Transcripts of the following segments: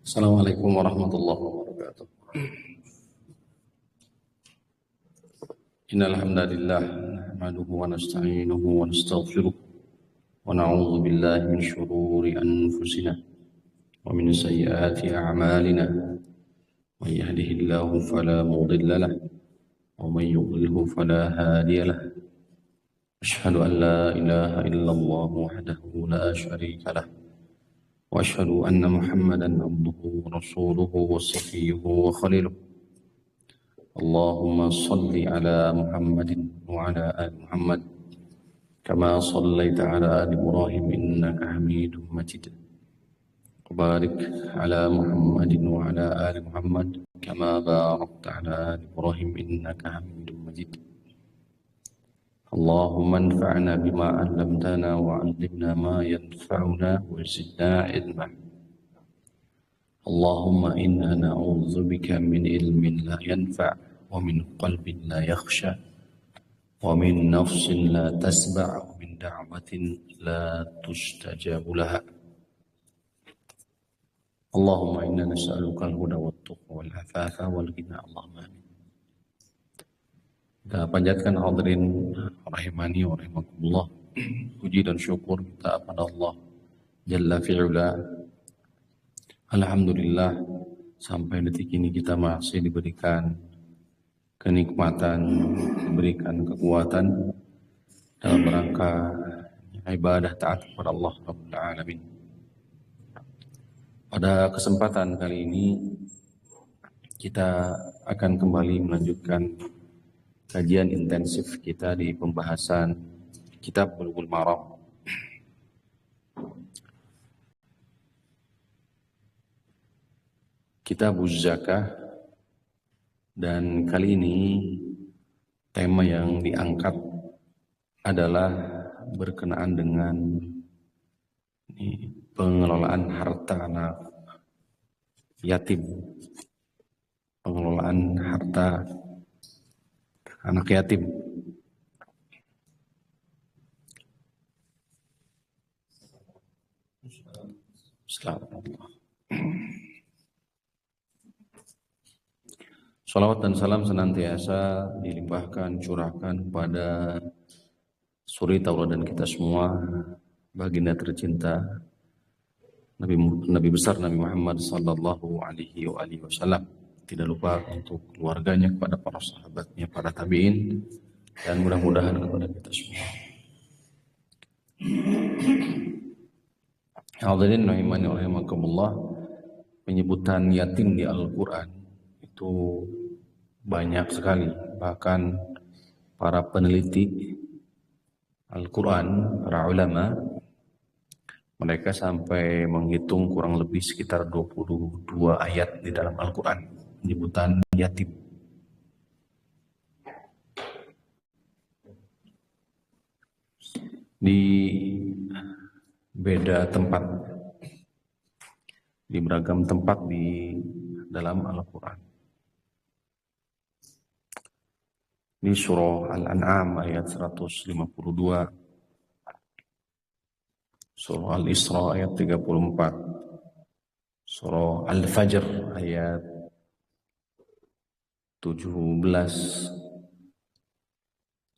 Assalamualaikum warahmatullahi wabarakatuh. Innal hamdalillah nahmaduhu wa nasta'inuhu wa nastaghfiruh wa na'udzu billahi min shururi anfusina wa min sayyiati a'malina. Man yahdihillahu fala mudilla lahu wa man yudlilhu fala hadiya lahu. Asyhadu an la ilaha illallah wahdahu la syarika lahu. وأشهد أن محمدا عبده ورسوله وصفيه وخليله. اللهم صل على محمد وعلى آل محمد كما صليت على آل إبراهيم إنك حميد مجيد. وبارك على محمد وعلى آل محمد كما باركت على آل إبراهيم إنك حميد مجيد. اللهم انفعنا بما علمتنا وعلمنا ما ينفعنا وزدنا علما. اللهم إنا نعوذ بك من علم لا ينفع ومن قلب لا يخشى ومن نفس لا تسبع ومن دعوة لا تستجاب لها. اللهم إنا نسألك الهدى والتقى والعفاف والغنى. اللهم آمين. Kita panjatkan hadirin rahimani wa rahimakumullah, puji dan syukur kita kepada Allah Jalla fi'ula. Alhamdulillah, sampai detik ini kita masih diberikan kenikmatan, diberikan kekuatan dalam rangka ibadah taat kepada Allah Rabbul Alamin. Pada kesempatan kali ini kita akan kembali melanjutkan kajian intensif kita di pembahasan kitab Bulughul Maram. Kitabuz Zakah, dan kali ini tema yang diangkat adalah berkenaan dengan pengelolaan harta anak yatim. Pengelolaan harta anak yatim. Salawat dan salam senantiasa dilimpahkan, curahkan kepada suri tauladan kita semua, baginda tercinta Nabi besar Nabi Muhammad sallallahu alaihi wasallam. Tidak lupa untuk keluarganya, kepada para sahabatnya, para tabi'in, dan mudah-mudahan kepada kita semua. Hadirin rahimani wa rahimakumullah, penyebutan yatim di Al-Quran itu banyak sekali. Bahkan para peneliti Al-Quran, para ulama, mereka sampai menghitung kurang lebih sekitar 22 ayat di dalam Al-Quran penyebutan yatim. Di beda tempat, di beragam tempat di dalam Al-Quran. Di surah Al-An'am ayat 152, surah Al-Isra ayat 34, surah Al-Fajr ayat 17,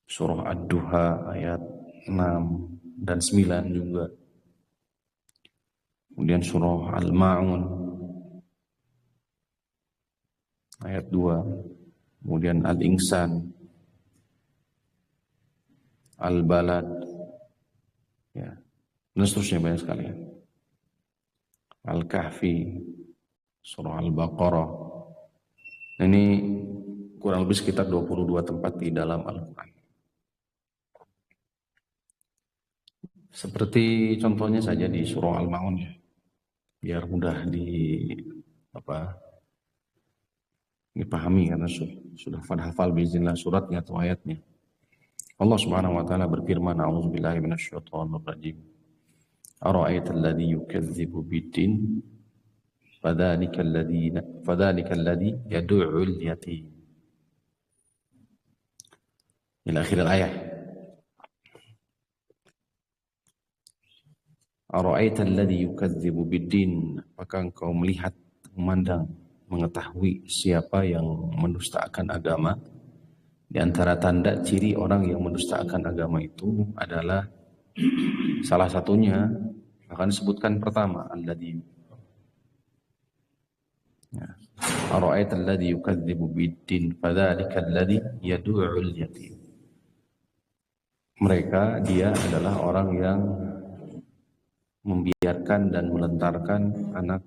surah Ad-Duha ayat 6 dan 9 juga. Kemudian surah Al-Ma'un ayat 2, kemudian Al-Insan, Al-Balad, ya, dan seterusnya banyak sekali. Al-Kahfi, surah Al-Baqarah. Ini kurang lebih sekitar 22 tempat di dalam Al-Quran. Seperti contohnya saja di surah Al-Ma'un, ya, biar mudah dipahami karena sudah hafal biiznillah suratnya atau ayatnya. Allah Subhanahu wa taala berfirman, a'udzubillahi minasyaitonir rajim. Ara'aital ladzi yukadzibu bid-din fadzalika alladzi yad'ul yatim. Ila akhir ayat. Ara'aita alladhi yukadzibu biddin, apakah engkau melihat, memandang, mengetahui siapa yang mendustakan agama? Di antara tanda ciri orang yang mendustakan agama itu adalah salah satunya akan disebutkan pertama alladhi, ya. Ara'aita alladhi yukadzibu biddin fadzalika alladhi yad'u'ul yatim. Mereka, dia adalah orang yang membiarkan dan melentarkan anak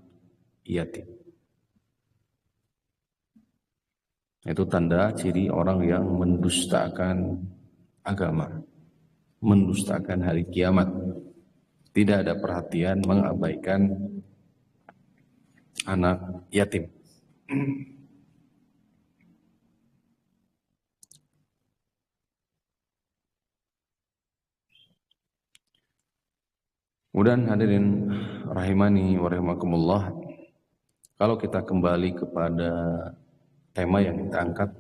yatim. Itu tanda ciri orang yang mendustakan agama, mendustakan hari kiamat. Tidak ada perhatian, mengabaikan anak yatim. Kemudian hadirin rahimani wa rahimakumullah, kalau kita kembali kepada tema yang kita angkat,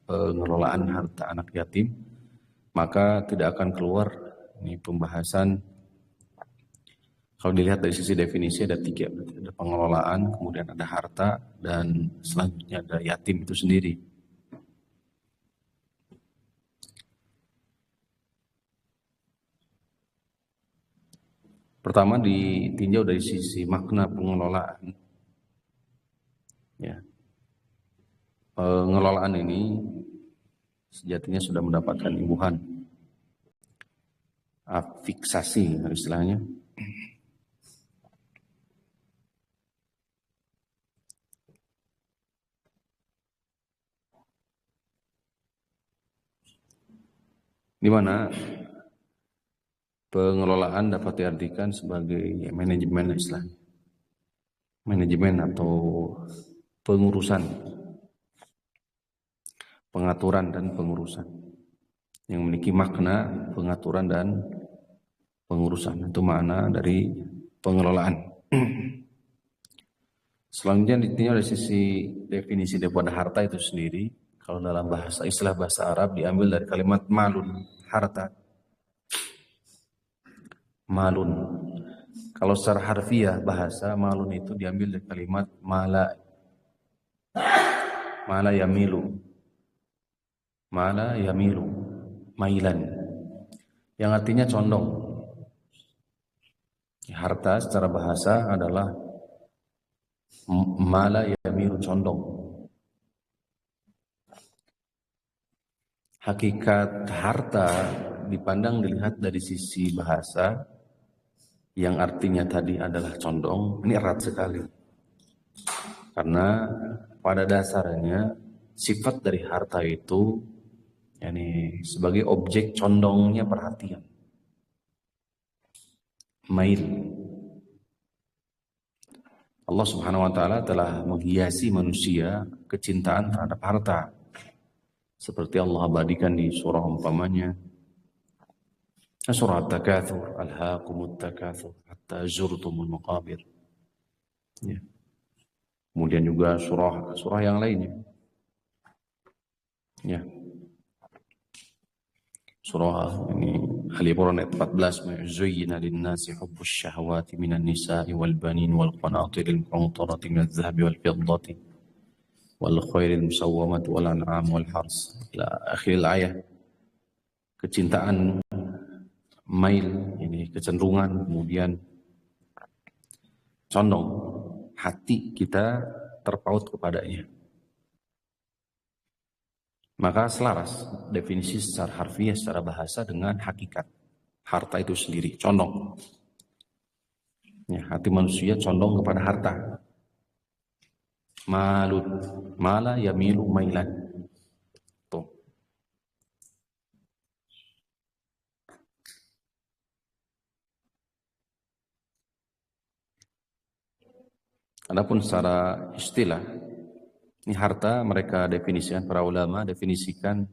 pengelolaan harta anak yatim, maka tidak akan keluar ini pembahasan. Kalau dilihat dari sisi definisi ada tiga, ada pengelolaan, kemudian ada harta, dan selanjutnya ada yatim itu sendiri. Pertama ditinjau dari sisi makna pengelolaan. Ya. Pengelolaan ini sejatinya sudah mendapatkan imbuhan afiksasi istilahnya. Di mana pengelolaan dapat diartikan sebagai manajemen istilahnya. Manajemen atau pengurusan, pengaturan dan pengurusan, yang memiliki makna pengaturan dan pengurusan. Itu makna dari pengelolaan. Selanjutnya ditinjau dari sisi definisi daripada harta itu sendiri. Kalau dalam bahasa, istilah bahasa Arab diambil dari kalimat malun, harta. Malun. Kalau secara harfiah bahasa, malun itu diambil dari kalimat mala yamilu. Mala yamilu, mailan, yang artinya condong. Harta secara bahasa adalah mala yamilu, condong. Hakikat harta dipandang dilihat dari sisi bahasa yang artinya tadi adalah condong, ini erat sekali. Karena pada dasarnya sifat dari harta itu yakni sebagai objek condongnya perhatian. Mail. Allah Subhanahu wa taala telah menghiasi manusia kecintaan terhadap harta. Seperti Allah abadikan di surah umpamanya, surah At-Takatsur, alhaakumut takatsur hatta zurtumul maqabir. Ya. Kemudian juga surah yang lainnya. Ya. Surah ini Ali Imran ayat 14, "Zuyyina lin-nasi hubbus syahawati minan nisa'i wal banin wal qanatiril muqantarati minadh dhahabi wal fiddati wal khairil musawwamati wal an'am wal hars." Ila akhir ayat. Kecintaan, mail, ini kecenderungan, kemudian condong, hati kita terpaut kepadanya. Maka selaras definisi secara harfiah, secara bahasa dengan hakikat harta itu sendiri, condong. Ya, hati manusia condong kepada harta. Malun, mala yamilu mailan. Tuh. Adapun secara istilah, ini harta mereka definisikan, para ulama definisikan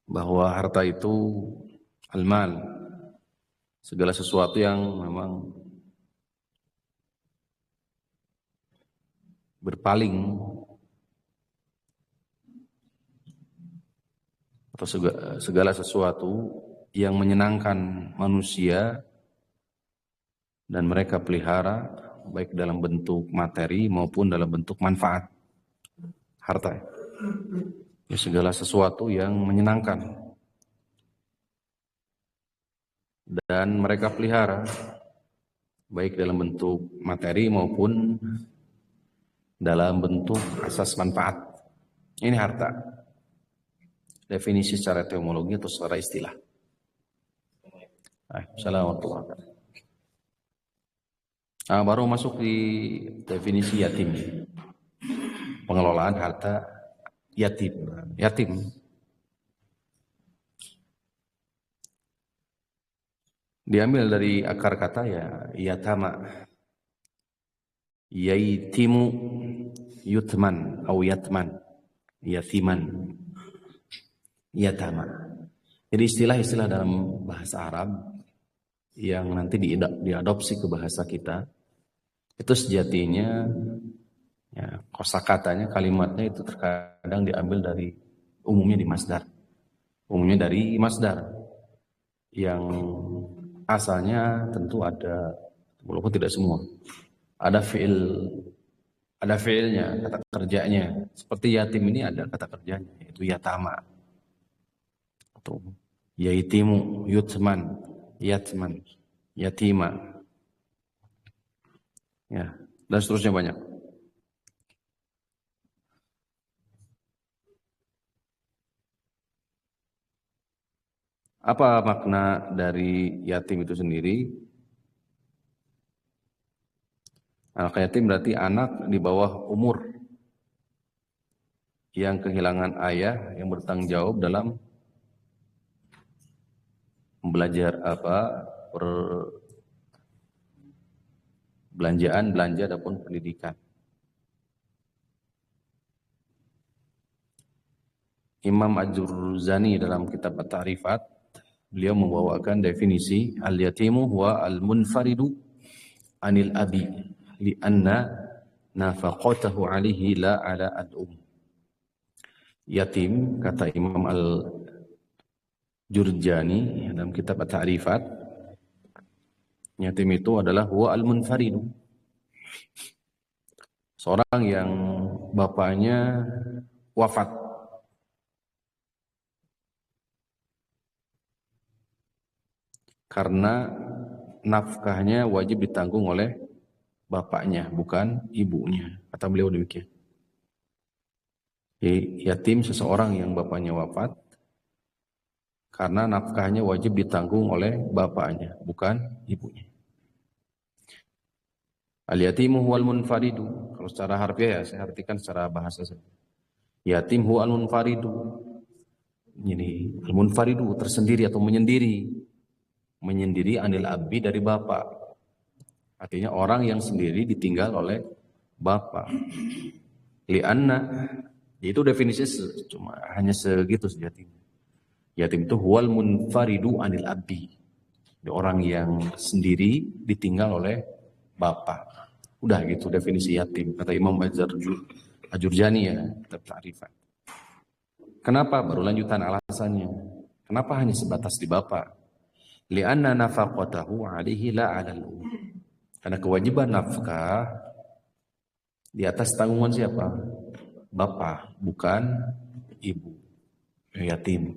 bahwa harta itu al-mal, segala sesuatu yang memang berpaling atau segala sesuatu yang menyenangkan manusia dan mereka pelihara baik dalam bentuk materi maupun dalam bentuk manfaat harta. Ya, segala sesuatu yang menyenangkan dan mereka pelihara baik dalam bentuk materi maupun dalam bentuk asas manfaat. Ini harta. Definisi secara etimologi atau secara istilah. Assalamualaikum. Baru masuk di definisi yatim. Pengelolaan harta yatim. Yatim diambil dari akar kata ya yatama. Yaitimu yutman atau yatman. Yatiman. Yatama. Jadi istilah-istilah dalam bahasa Arab yang nanti diadopsi ke bahasa kita itu sejatinya ya, kosakatanya, kalimatnya itu terkadang diambil dari umumnya dari masdar yang asalnya tentu ada, walaupun tidak semua, ada fiilnya, kata kerjanya. Seperti yatim ini ada kata kerjanya, yaitu yatama atau yaitimu, yutman, yatman, yatima, ya, dan seterusnya banyak. Apa makna dari yatim itu sendiri? Anak yatim berarti anak di bawah umur yang kehilangan ayah yang bertanggung jawab dalam belajar belanja ataupun pendidikan. Imam Al-Jurjani dalam kitab At-Ta'rifat beliau membawakan definisi al-yatimu huwa al-munfaridu anil abi li'anna nafaqatahu alihi la ala al-um. Yatim, kata Imam Al-Jurjani dalam kitab At-Ta'rifat, yatim itu adalah huwa al-munfaridu, seorang yang bapaknya wafat karena nafkahnya wajib ditanggung oleh bapaknya, bukan ibunya. Kata beliau demikian. Yatim seseorang yang bapaknya wafat karena nafkahnya wajib ditanggung oleh bapaknya, bukan ibunya. Al-yatimu huwal munfaridu. Kalau secara harfiah ya, saya artikan secara bahasa saja. Yatim huwal munfaridu. Jadi al-munfaridu tersendiri atau menyendiri anil abi dari bapak. Artinya orang yang sendiri ditinggal oleh bapak. Lianna, itu definisinya cuma hanya segitu sejatinya. Yatim itu huwal munfaridu anil abi. Orang yang sendiri ditinggal oleh bapak. Udah gitu definisi yatim. Kata Imam Al-Jurjani ya, Ta'rifat. Kenapa? Baru lanjutan alasannya. Kenapa hanya sebatas di bapak? Lianna nafaqatahu alaihi la 'alal um. Karena kewajiban nafkah di atas tanggungan siapa? Bapak, bukan ibu. Yatim.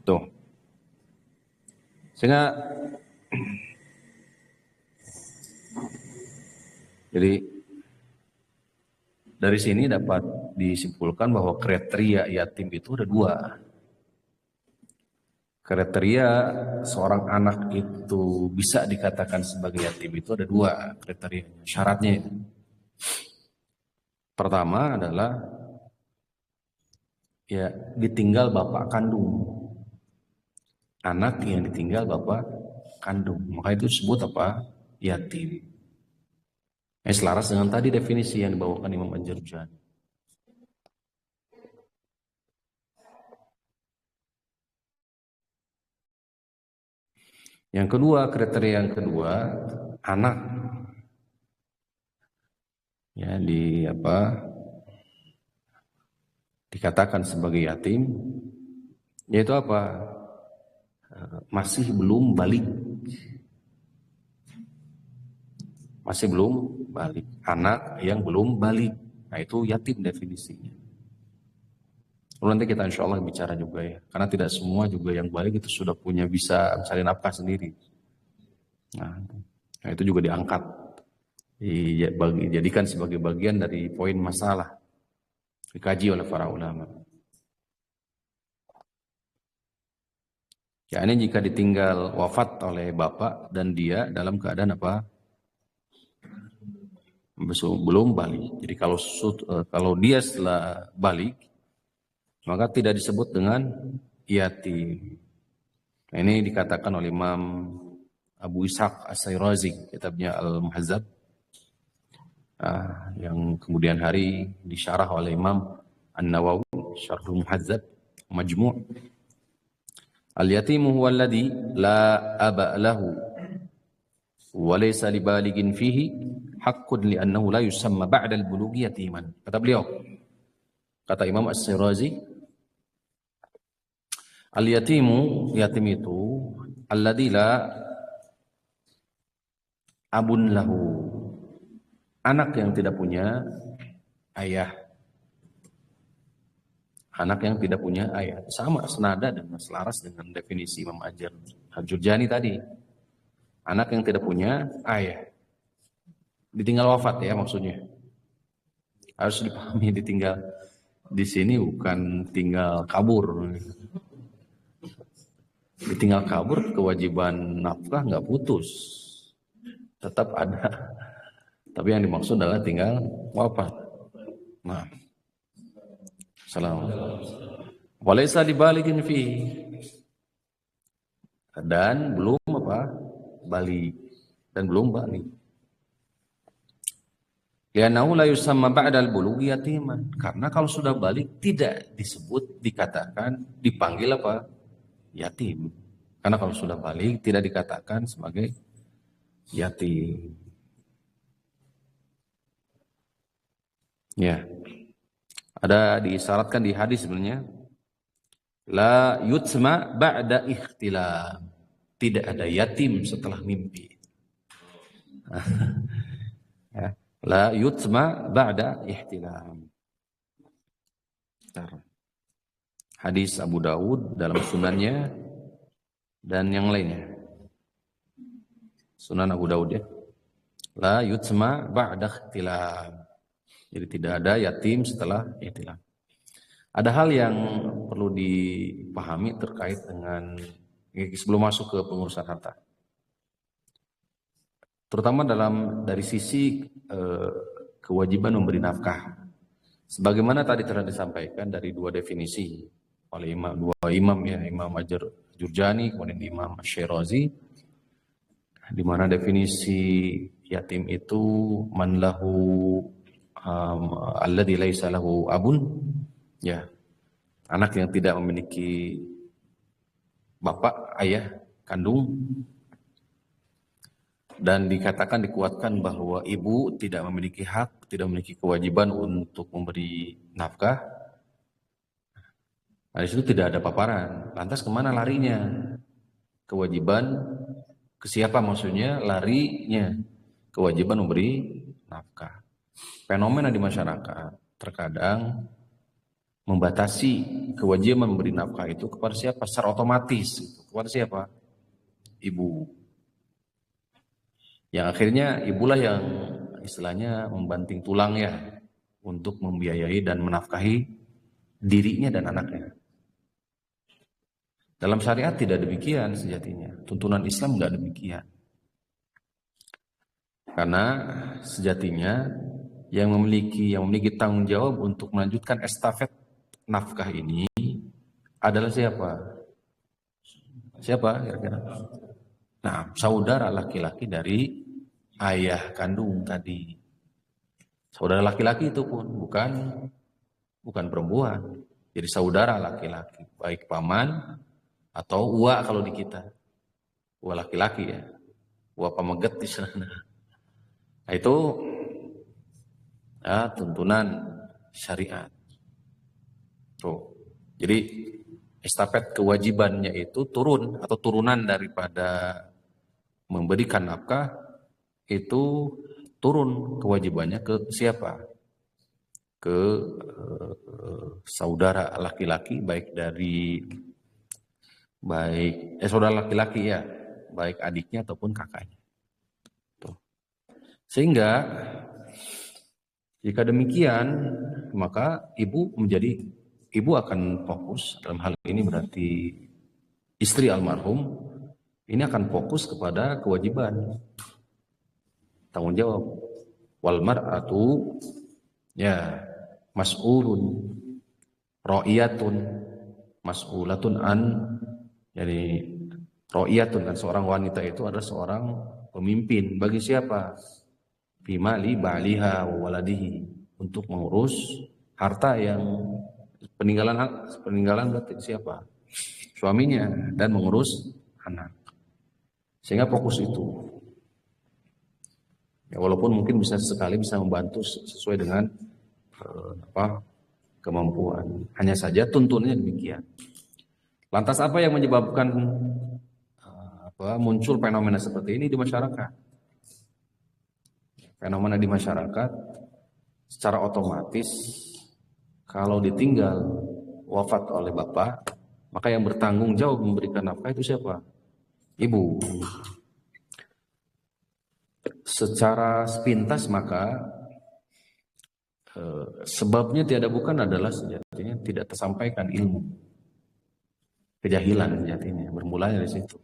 Tuh. Sehingga jadi dari sini dapat disimpulkan bahwa kriteria yatim itu ada dua. Kriteria seorang anak itu bisa dikatakan sebagai yatim itu ada dua kriteria. Syaratnya itu. Pertama adalah ya ditinggal bapak kandung. Anak yang ditinggal bapak kandung. Maka itu disebut apa? Yatim. Selaras dengan tadi definisi yang dibawakan Imam Al-Jurjani. Yang kedua, kriteria yang kedua, anak ya dikatakan sebagai yatim, yaitu apa? masih belum balik. Masih belum balik. Anak yang belum balik. Nah itu yatim definisinya. Lalu nanti kita insya Allah bicara juga ya. Karena tidak semua juga yang balik itu sudah punya bisa mencari nafkah sendiri. Nah itu juga diangkat. Dijadikan sebagai bagian dari poin masalah. Dikaji oleh para ulama. Ya ini jika ditinggal wafat oleh bapak dan dia dalam keadaan apa? Belum balik. Jadi kalau dia setelah balik, maka tidak disebut dengan yatim. Nah, ini dikatakan oleh Imam Abu Ishaq As-Sayrazi, kitabnya Al-Muhazzab, yang kemudian hari disyarah oleh Imam An-Nawawi, Syarhul Muhazzab, Majmu'. Al-yatimu huwa alladhi la aba lahu wa laysa libalighin fihi haqqun li'annahu la yusamma ba'da al-bulughi yatiman. Kata beliau, kata Imam As-Sayrazi, al-yatimu, yatim itu alladzi la abun lahu, anak yang tidak punya ayah. Anak yang tidak punya ayah. Sama senada dan selaras dengan definisi Imam Al-Jurjani tadi. Anak yang tidak punya ayah. Ditinggal wafat ya maksudnya. Harus dipahami ditinggal di sini bukan tinggal kabur. Ditinggal kabur, kewajiban nafkah nggak putus. Tetap ada. Tapi yang dimaksud adalah tinggal wafat. Nah. Assalamualaikum. Walaysa libalighin fi. Dan belum apa? Balik. Dan belum balik. Li'annahu la yusamma ba'dal bulughi yatiman. Karena kalau sudah balik tidak disebut, dikatakan, dipanggil apa? Yatim. Karena kalau sudah balik tidak dikatakan sebagai yatim. Ya. Ada disyaratkan di hadis sebenarnya. La yutma ba'da ikhtilam. Tidak ada yatim setelah mimpi. Ya. La yutma ba'da ihtilam. Hadis Abu Daud dalam sunannya dan yang lainnya. Sunan Abu Daud ya. La yutma ba'da ihtilam. Jadi tidak ada yatim setelah ihtilam. Ada hal yang perlu dipahami terkait dengan sebelum masuk ke pengurusan harta. Terutama dari sisi kewajiban memberi nafkah. Sebagaimana tadi telah disampaikan dari dua definisi oleh dua imam ya, Imam Al-Jurjani kemudian Imam Asy-Syirazi, di mana definisi yatim itu man lahu alladzi laisa lahu abun, ya, anak yang tidak memiliki bapak, ayah kandung. Dan dikatakan, dikuatkan bahwa ibu tidak memiliki hak, tidak memiliki kewajiban untuk memberi nafkah. Nah, di situ tidak ada paparan. Lantas kemana larinya? Kewajiban ke siapa maksudnya? Larinya kewajiban memberi nafkah. Fenomena di masyarakat terkadang membatasi kewajiban memberi nafkah itu kepada siapa? Secara otomatis. Kepada siapa? Ibu. Yang akhirnya ibulah yang istilahnya membanting tulang ya untuk membiayai dan menafkahi dirinya dan anaknya. Dalam syariat tidak demikian sejatinya. Tuntunan Islam tidak demikian. Karena sejatinya yang memiliki tanggung jawab untuk melanjutkan estafet nafkah ini adalah siapa? Siapa kira-kira? Nah, saudara laki-laki dari ayah kandung tadi. Saudara laki-laki itu pun bukan perempuan. Jadi saudara laki-laki, baik paman atau uwa kalau di kita. Uwa laki-laki ya. Uwa pameget di sana. Nah, itu tuntunan syariat. Tuh. Jadi estafet kewajibannya itu turun atau turunan daripada memberikan nafkah itu turun kewajibannya ke siapa? Ke saudara laki-laki saudara laki-laki ya, baik adiknya ataupun kakaknya. Tuh. Sehingga jika demikian maka ibu akan fokus dalam hal ini berarti istri almarhum ini akan fokus kepada kewajiban tanggung jawab. Wal mar'atu ya mas'ulun ra'iyatun mas'ulatun an, jadi ra'iyatun kan seorang wanita itu adalah seorang pemimpin bagi siapa? Fi mali ba'liha wa waladihi, untuk mengurus harta yang peninggalan berarti siapa? Suaminya, dan mengurus anak. Sehingga fokus itu. Ya, walaupun mungkin bisa membantu sesuai dengan kemampuan. Hanya saja tuntunannya demikian. Lantas apa yang menyebabkan muncul fenomena seperti ini di masyarakat? Fenomena di masyarakat secara otomatis kalau ditinggal wafat oleh bapak, maka yang bertanggung jawab memberikan nafkah itu siapa? Ibu. Secara sepintas maka sebabnya tiada bukan adalah sejatinya tidak tersampaikan ilmu. Kejahilan sejatinya, bermulanya dari situ.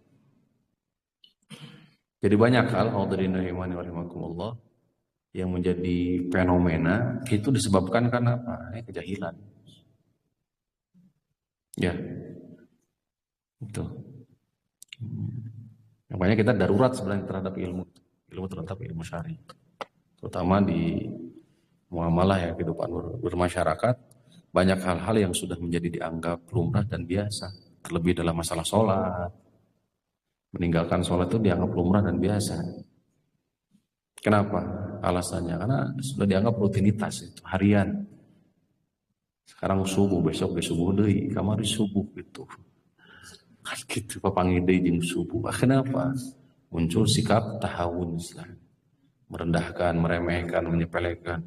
Jadi banyak hal, hadirin rahimani wa rahimakumullah, yang menjadi fenomena itu disebabkan karena apa? Kejahilan. Ya, itu. Makanya kita darurat sebenarnya terhadap ilmu terhadap ilmu syar'i, terutama di muamalah ya, kehidupan bermasyarakat. Banyak hal-hal yang sudah menjadi dianggap lumrah dan biasa, terlebih dalam masalah sholat. Meninggalkan sholat itu dianggap lumrah dan biasa. Kenapa? Alasannya karena sudah dianggap rutinitas, itu harian. Sekarang subuh, besok subuh deui, kamari subuh gitu. Kan gitu papangi deui jeung subuh. Kenapa? Muncul sikap tahawun Islam. Merendahkan, meremehkan, menyepelekan.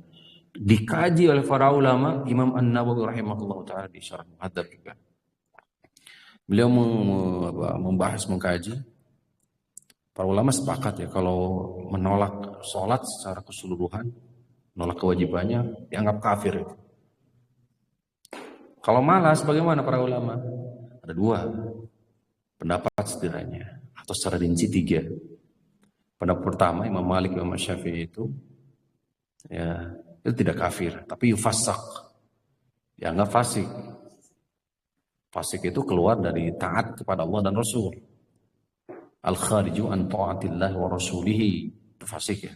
Dikaji oleh para ulama, Imam An-Nawawi rahimahullah ta'ala di Syarah Muhadzab juga. Beliau membahas, mengkaji. Para ulama sepakat ya, kalau menolak sholat secara keseluruhan, menolak kewajibannya, dianggap kafir. Kalau malas, bagaimana para ulama? Ada dua pendapat setidaknya, atau secara rinci tiga. Pendapat pertama, Imam Malik, Imam Syafi'i itu tidak kafir, tapi yufasak, dianggap fasik. Fasik itu keluar dari taat kepada Allah dan Rasul. Al-khariju an ta'atillah wa rasulihi, itu fasik ya.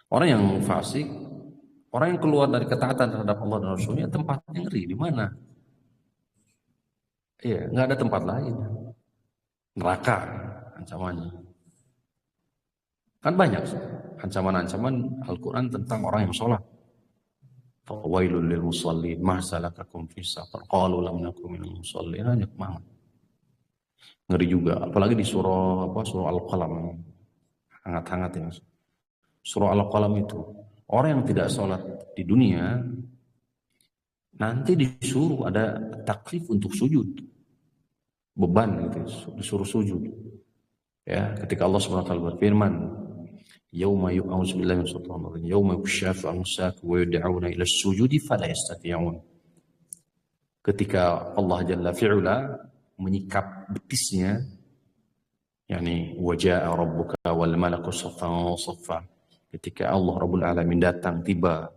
Orang yang fasik, orang yang keluar dari ketaatan terhadap Allah dan Rasulnya, tempatnya ngeri di mana? Iya, nggak ada tempat lain. Neraka ancamannya. Kan banyak ancaman-ancaman Al-Quran tentang orang yang sholat. Fawailul lil musallin, ma salakakum fi saqar, qalu lam nakum minal musallin. Banyak banget. Ngeri juga, apalagi di surah Al-Qalam. Hangat-hangat ya. Surah Al-Qalam itu, orang yang tidak sholat di dunia nanti disuruh ada taklif untuk sujud. Beban gitu, disuruh sujud. Ya, ketika Allah SWT berfirman, yauma yu'auzubillahi minasyaitonir rajim, yauma yukshafu an saq wa yud'auna ila sujudi fala yastati'un. Ketika Allah Jalla fi'ula menyikap betisnya, yakni waja'a rabbuka wal malaku saffan saffa. Ketika Allah Rabbul Alamin datang tiba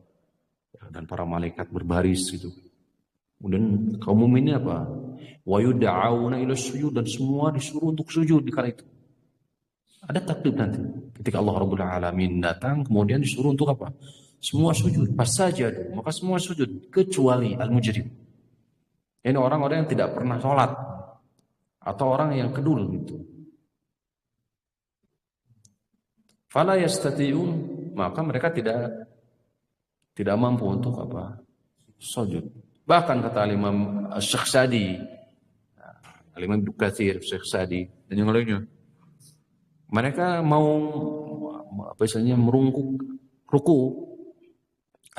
dan para malaikat berbaris gitu. Kemudian kaum mukminin apa? Wa yud'auna ila sujud, dan semua disuruh untuk sujud di kala itu. Ada takdir nanti. Ketika Allah Rabbul Alamin datang, kemudian disuruh untuk apa? Semua sujud. Fasajadu, maka semua sujud kecuali al-mujrim. Ini orang-orang yang tidak pernah sholat atau orang yang kedul gitu. Fala yastati'un, maka mereka tidak mampu untuk apa? Sujud. Bahkan kata Imam Syekh Sa'di, Imam Ibnu Katsir, Syekh Sa'di dan yang lainnya, mereka mau apa istilahnya merungkuk ruku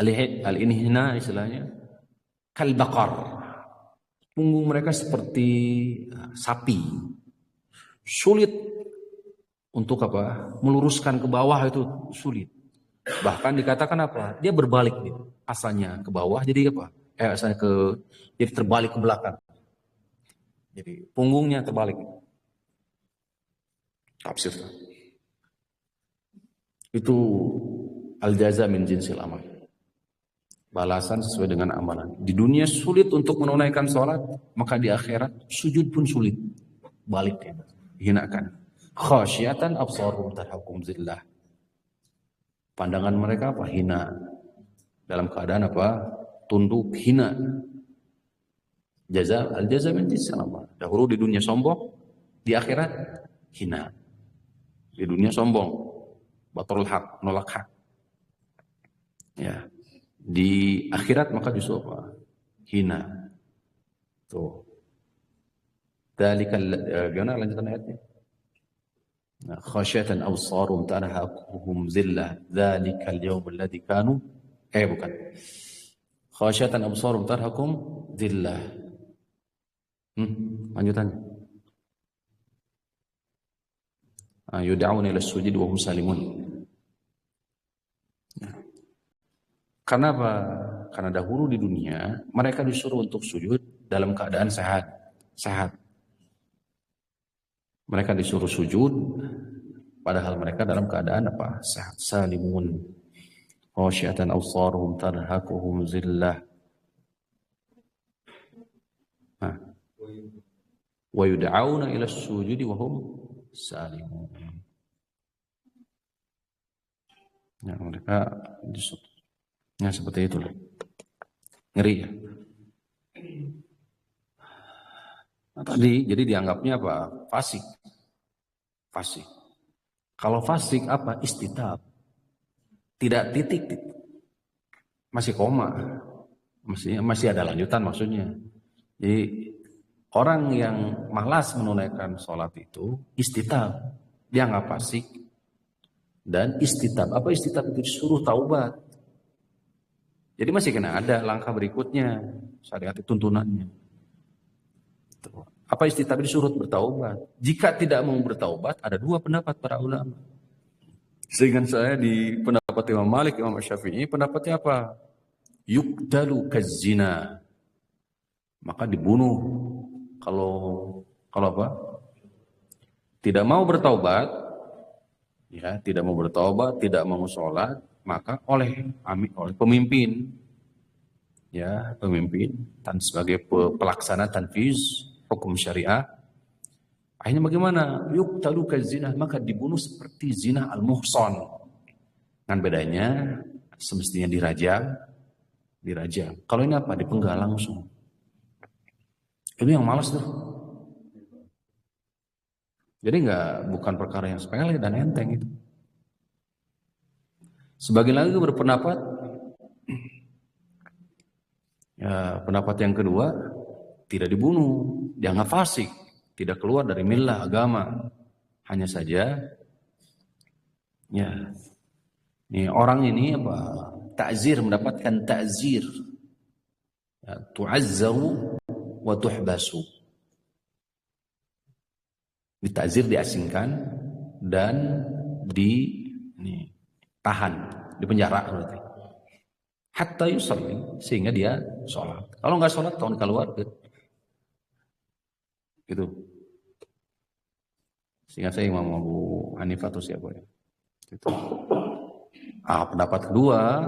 al-inhina istilahnya kal baqar. Punggung mereka seperti sapi. Sulit untuk apa? Meluruskan ke bawah itu sulit. Bahkan dikatakan apa? Dia berbalik gitu. Asalnya ke bawah jadi apa? Asalnya jadi terbalik ke belakang. Jadi punggungnya terbalik. Tafsir. Itu al-jaza min jinsil amal. Balasan sesuai dengan amalan. Di dunia sulit untuk menunaikan sholat, maka di akhirat sujud pun sulit. Balik ya, hinakan. Khasyatan absaruhum tarhaquhum zillah. Pandangan mereka apa? Hina. Dalam keadaan apa? Tunduk, hina. Al-jaza min jinsil amal. Dahulu di dunia sombong, di akhirat hina. Di dunia sombong, batrul haq, nolak hak. Ya. Di akhirat maka justru apa? Hina. Tuh. Gimana lanjutan ayatnya? Khasyatan absarum tarhaquhum zillah dzalikal yawm alladzi kanu bukan. Khasyatan absarum tarhaquhum zillah. Lanjutannya. Yud'auna ila sujud wa hum salimun. Karena apa? Karena dahulu di dunia mereka disuruh untuk sujud dalam keadaan sehat. Mereka disuruh sujud padahal mereka dalam keadaan apa? Sehat. Salimun. Khasyatan absaruhum tarhaquhum zillah. Wa yud'auna ila sujudi wa hum salimun. Ya, mereka disuruh. Ya seperti itu. Ngeri ya. Nah, tadi jadi dianggapnya apa? Fasik. Kalau fasik apa? Istitab. Tidak titik. Masih koma. Masih ada lanjutan maksudnya. Jadi orang yang malas menunaikan sholat itu istitab. Dianggap fasik. Dan istitab. Apa istitab itu? Disuruh taubat. Jadi masih kena ada langkah berikutnya, syariat tuntunannya. Apa istitab disuruh bertaubat? Jika tidak mau bertaubat, ada dua pendapat para ulama. Sehingga saya di pendapat Imam Malik, Imam Syafi'i, pendapatnya apa? Yuqdalu kazzina. Maka dibunuh. Kalau apa? Tidak mau bertaubat, ya, tidak mau bertaubat, tidak mau sholat, maka oleh pemimpin, ya pemimpin sebagai pelaksana tanfiz hukum syariah, akhirnya bagaimana? Yuqtalu kazina, maka dibunuh seperti zina al-muhsan. Dengan bedanya semestinya dirajam. Kalau ini apa? Dipenggal langsung. Itu yang malas tuh. Jadi bukan perkara yang sepele dan enteng itu. Sebagian lagi berpendapat, ya, pendapat yang kedua tidak dibunuh, dianggap fasik, tidak keluar dari millah agama, hanya saja, ya, ini orang ini apa? Ta'zir, mendapatkan ta'zir, ya, tu'azzaru wa tuhbasu. Dita'zir, diasingkan dan tahan di penjara berarti. Hatta yusalli, sehingga dia sholat. Kalau nggak sholat tahun keluar gitu. Sehingga saya Imam Abu Hanifah atau siapa ya? Gitu. Pendapat kedua,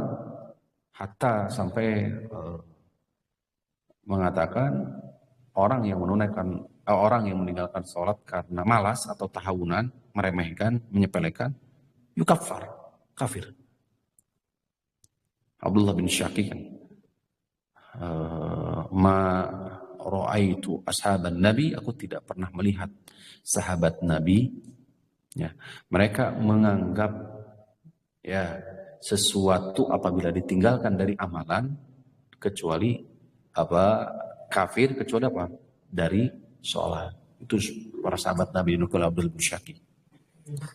hatta sampai mengatakan orang yang meninggalkan sholat karena malas atau tahawunan, meremehkan, menyepelekan, yukaffar, kafir. Abdullah bin Syaqi kan, ma ra'aitu ashaban Nabi, aku tidak pernah melihat sahabat Nabi, ya, mereka menganggap, ya, sesuatu apabila ditinggalkan dari amalan kecuali kafir kecuali apa? Dari sholat. Itu para sahabat Nabi Nukul Abdul Busyaki.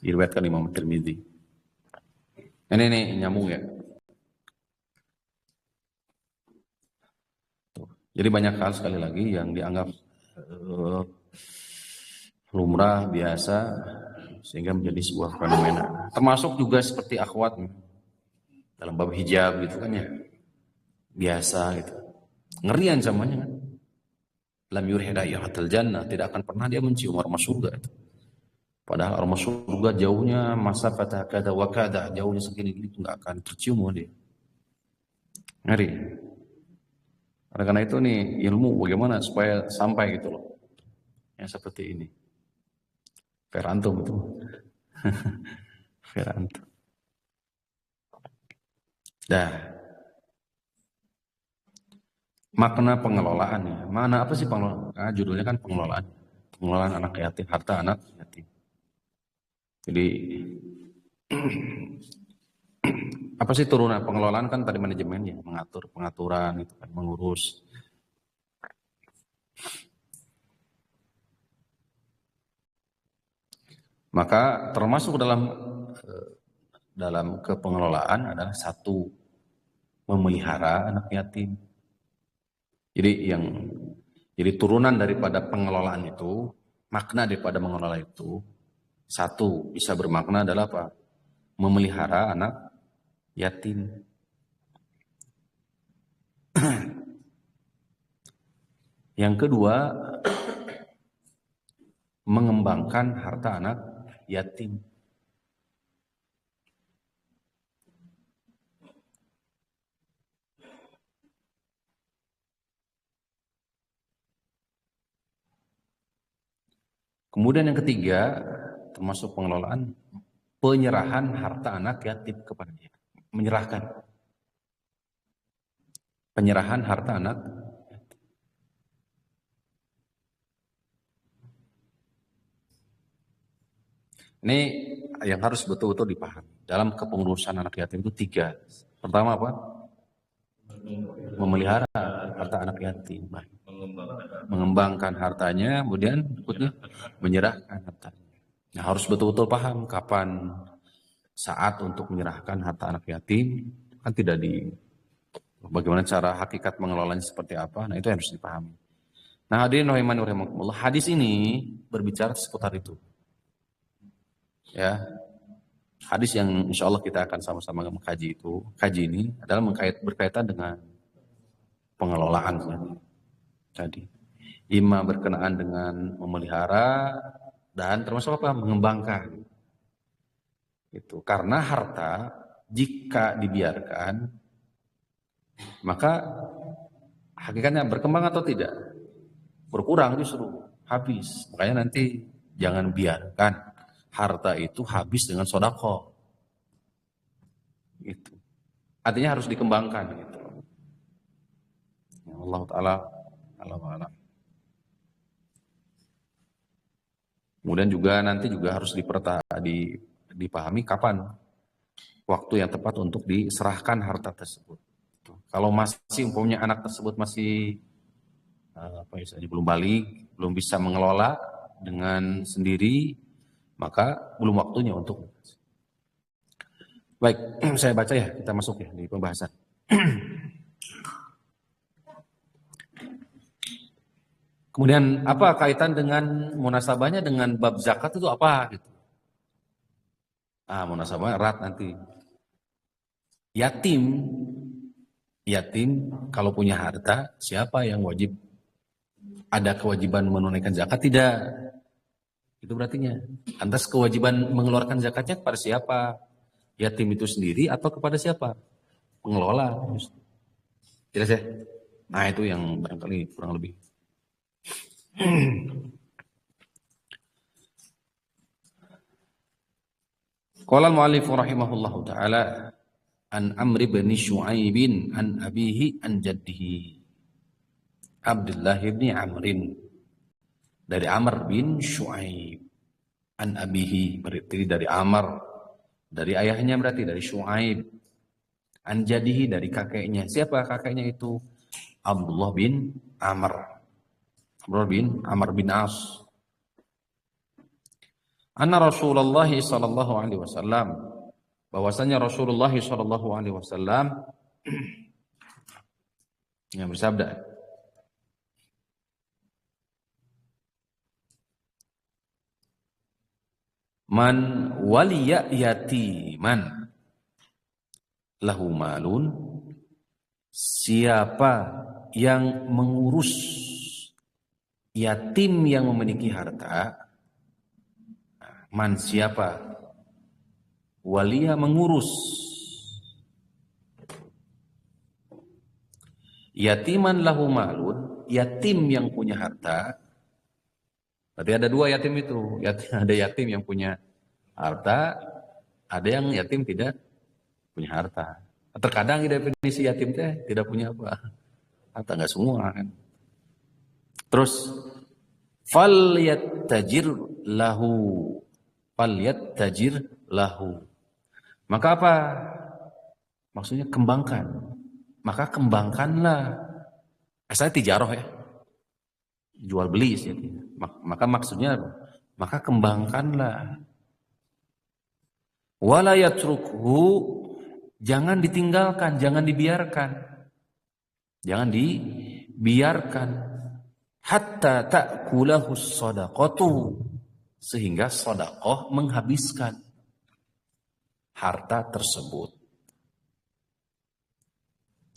Diriwayatkan Imam Tirmidzi. Ini nyambung ya. Jadi banyak hal sekali lagi yang dianggap lumrah, biasa, sehingga menjadi sebuah fenomena. Termasuk juga seperti akhwat dalam bab hijab gitu kan ya. Biasa gitu. Ngerian samanya kan. Lam yurhida yahatal jannah, tidak akan pernah dia mencium aroma surga itu. Padahal aroma surga jauhnya masa kata kada wa kada, jauhnya segini gitu nggak akan tercium oleh dia. Ngeri. Karena itu nih ilmu bagaimana supaya sampai gitu loh. Yang seperti ini. Ferantum itu. Ferantum. Dah. Makna pengelolaan ya. Mana apa sih pengelolaan? Nah, judulnya kan pengelolaan. Pengelolaan anak yatim, harta anak yatim. Jadi apa sih turunan pengelolaan kan tadi manajemen ya, mengatur pengaturan itu kan, mengurus. Maka termasuk dalam kepengelolaan adalah satu, memelihara anak yatim. Jadi turunan daripada pengelolaan itu, makna daripada mengelola itu, satu bisa bermakna adalah apa? Memelihara anak yatim. Yang kedua, mengembangkan harta anak yatim. Kemudian yang ketiga, termasuk pengelolaan, penyerahan harta anak yatim kepada dia. Menyerahkan. Penyerahan harta anak yatim. Ini yang harus betul-betul dipahami. Dalam kepengurusan anak yatim itu tiga. Pertama apa? Memelihara harta anak yatim. Mengembangkan hartanya, kemudian berikutnya menyerahkan hartanya. Nah, harus betul-betul paham kapan saat untuk menyerahkan harta anak yatim, kan tidak bagaimana cara hakikat mengelolanya seperti apa. Nah, itu harus dipahami. Nah, hadirin rahimakumullah, hadis ini berbicara seputar itu. Ya. Hadis yang insya Allah kita akan sama-sama mengkaji itu, kaji ini adalah berkaitan dengan pengelolaan tadi. Ima berkenaan dengan memelihara dan termasuk apa? Mengembangkan. Itu karena harta jika dibiarkan maka hakikatnya berkembang atau tidak? Berkurang justru, habis. Makanya nanti jangan biarkan harta itu habis dengan sodako. Itu. Artinya harus dikembangkan gitu. Allah Ta'ala alam. Kemudian juga nanti juga harus dipahami kapan waktu yang tepat untuk diserahkan harta tersebut. Kalau masih umpamanya anak tersebut masih belum balik, belum bisa mengelola dengan sendiri, maka belum waktunya untuk. Baik, saya baca ya, kita masuk ya di pembahasan. Kemudian apa kaitan dengan munasabahnya dengan bab zakat itu apa gitu? Munasabahnya erat nanti. Yatim kalau punya harta, siapa yang wajib ada kewajiban menunaikan zakat? Tidak. Itu berartinya. Lantas kewajiban mengeluarkan zakatnya kepada siapa? Yatim itu sendiri atau kepada siapa? Pengelola. Jelas ya? Nah itu yang barangkali kurang lebih. Qala al-mu'allif rahimahullahu ta'ala an Amr bin Shu'aib an abihi an jaddihi Abdullah bin Amrin, dari Amr bin Shu'aib, an abihi berarti dari Amr, dari ayahnya berarti dari Shu'aib, an jaddihi dari kakeknya. Siapa kakeknya itu? Abdullah bin Amr. Abdullah bin Amr bin As. Anna Rasulullah sallallahu alaihi wasallam, bahwasanya Rasulullah sallallahu alaihi wasallam yang bersabda, man waliya yatiman lahu malun, siapa yang mengurus yatim yang memiliki harta. Man siapa? Waliya mengurus yatiman lahu malun, yatim yang punya harta. Berarti ada dua yatim itu. Ada yatim yang punya harta, ada yang yatim tidak punya harta. Terkadang definisi yatim teh tidak punya apa? Harta, enggak semua kan. Terus falyattajir lahu. Falyattajir lahu. Maka apa? Maksudnya kembangkan. Maka kembangkanlah. Saya tijaroh ya. Jual beli sih. Maka maksudnya apa? Maka kembangkanlah. Wala yatrukhu, jangan ditinggalkan, jangan dibiarkan. Jangan dibiarkan. Hatta ta'kulahu shadaqatu, sehingga sedekah menghabiskan harta tersebut.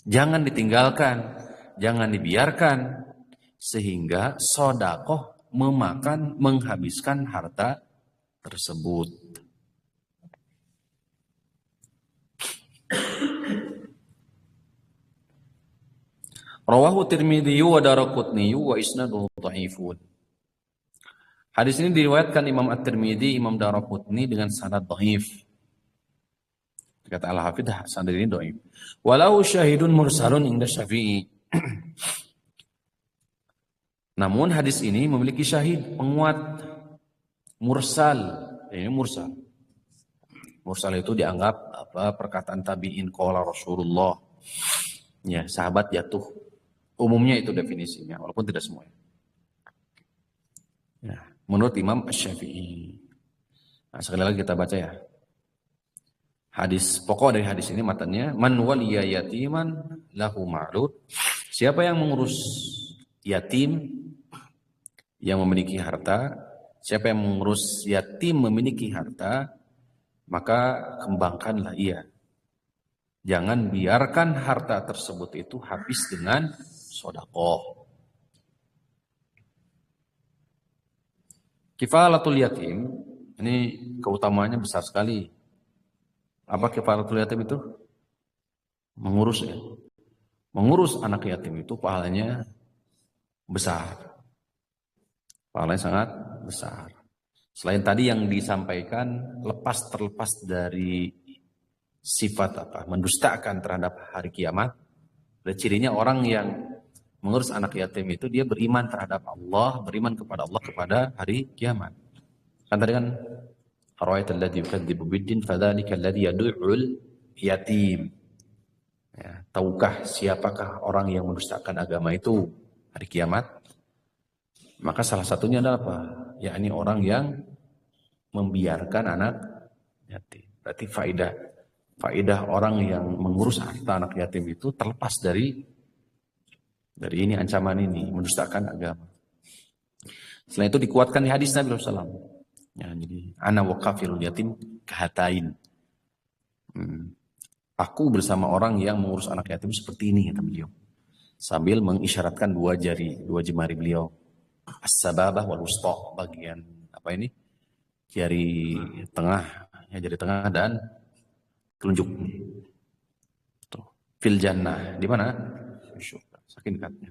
Jangan ditinggalkan, jangan dibiarkan, sehingga sedekah menghabiskan harta tersebut. Rawahu Tirmidzi wa Daraqutni wa isnaduhu dhaifun. Hadis ini diriwayatkan Imam At-Tirmidzi, Imam Daraqutni dengan sanad dhaif. Kata Al-Hafidz, sanad ini dhaif. Walau syahidun mursalun inda Syafi'i. Namun hadis ini memiliki syahid, penguat, mursal. Ini mursal. Mursal itu dianggap perkataan tabi'in qala Rasulullah. Ya, sahabat jatuh. Umumnya itu definisinya, walaupun tidak semuanya. Ya, menurut Imam Asy-Syafi'i. Nah, sekali lagi kita baca ya. Hadis pokok dari hadis ini matanya, man waliya yatiman lahu ma'lud. Siapa yang mengurus yatim yang memiliki harta, siapa yang mengurus yatim memiliki harta, maka kembangkanlah ia. Jangan biarkan harta tersebut itu habis dengan sedekah. Kifalatul yatim, ini keutamaannya besar sekali. Apa kifalatul yatim itu? Mengurus ya. Mengurus anak yatim itu pahalanya besar. Pahalanya sangat besar. Selain tadi yang disampaikan, terlepas dari sifat mendustakan terhadap hari kiamat. Dan cirinya orang yang mengurus anak yatim itu dia beriman terhadap Allah, beriman kepada Allah, kepada hari kiamat. Kan tadi kan, ara'aital ladzi yukadzibu biddin fadzalika alladzi yad'ul yatim. Ya, tahukah siapakah orang yang mendustakan agama itu hari kiamat? Maka salah satunya adalah apa? Yakni orang yang membiarkan anak yatim. Berarti faedah orang yang mengurus harta anak yatim itu terlepas dari ini ancaman ini, mendustakan agama. Selain itu dikuatkan di hadis Nabi SAW. Ya, jadi ana wa kafilul yatim kahatain. Aku bersama orang yang mengurus anak yatim seperti ini, kata beliau. Sambil mengisyaratkan dua jemari beliau. As-sababah wal wusta, bagian jari tengah dan telunjuk. Tuh. Fil jannah, di mana? Saking dekatnya.